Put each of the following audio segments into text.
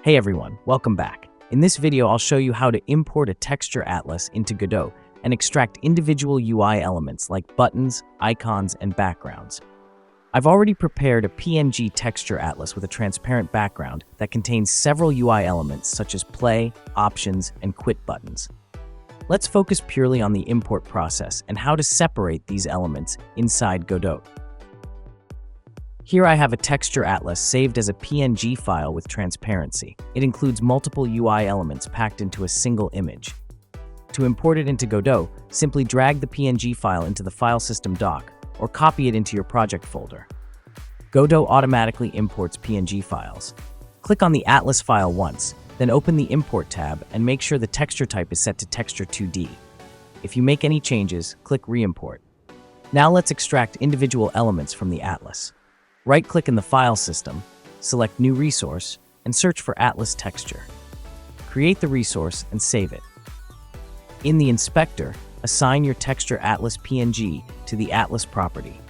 Hey everyone, welcome back. In this video, I'll show you how to import a texture atlas into Godot and extract individual UI elements like buttons, icons, and backgrounds. I've already prepared a PNG texture atlas with a transparent background that contains several UI elements such as play, options, and quit buttons. Let's focus purely on the import process and how to separate these elements inside Godot. Here I have a texture atlas saved as a PNG file with transparency. It includes multiple UI elements packed into a single image. To import it into Godot, simply drag the PNG file into the file system dock or copy it into your project folder. Godot automatically imports PNG files. Click on the Atlas file once, then open the Import tab and make sure the texture type is set to Texture 2D. If you make any changes, click Re-import. Now let's extract individual elements from the atlas. Right-click in the file system, select New Resource, and search for AtlasTexture. Create the resource and save it. In the inspector, assign your texture atlas PNG to the atlas property.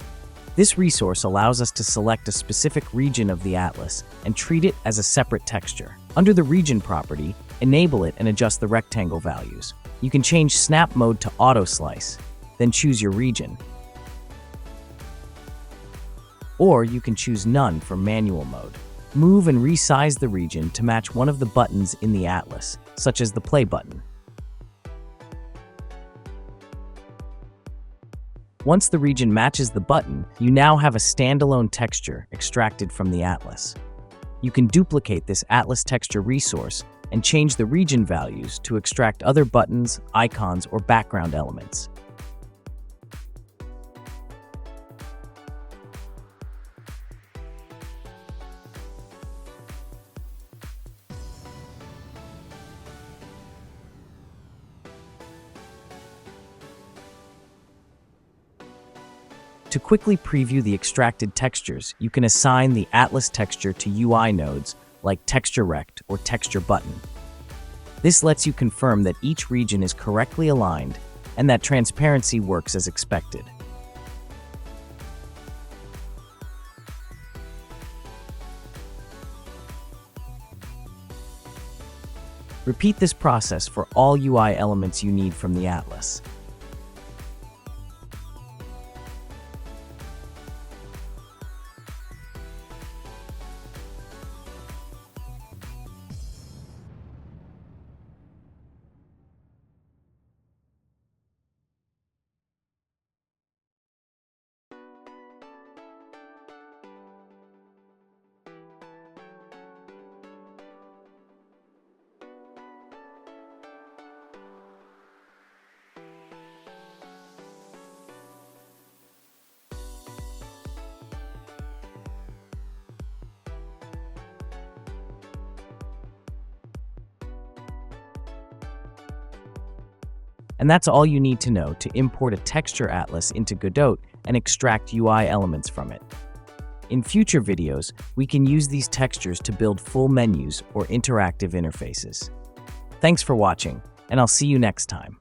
This resource allows us to select a specific region of the atlas and treat it as a separate texture. Under the region property, enable it and adjust the rectangle values. You can change snap mode to auto slice, then choose your region. Or you can choose none for manual mode. Move and resize the region to match one of the buttons in the atlas, such as the play button. Once the region matches the button, you now have a standalone texture extracted from the atlas. You can duplicate this AtlasTexture resource and change the region values to extract other buttons, icons, or background elements. To quickly preview the extracted textures, you can assign the AtlasTexture to UI nodes like TextureRect or TextureButton. This lets you confirm that each region is correctly aligned and that transparency works as expected. Repeat this process for all UI elements you need from the atlas. And that's all you need to know to import a texture atlas into Godot and extract UI elements from it. In future videos, we can use these textures to build full menus or interactive interfaces. Thanks for watching, and I'll see you next time.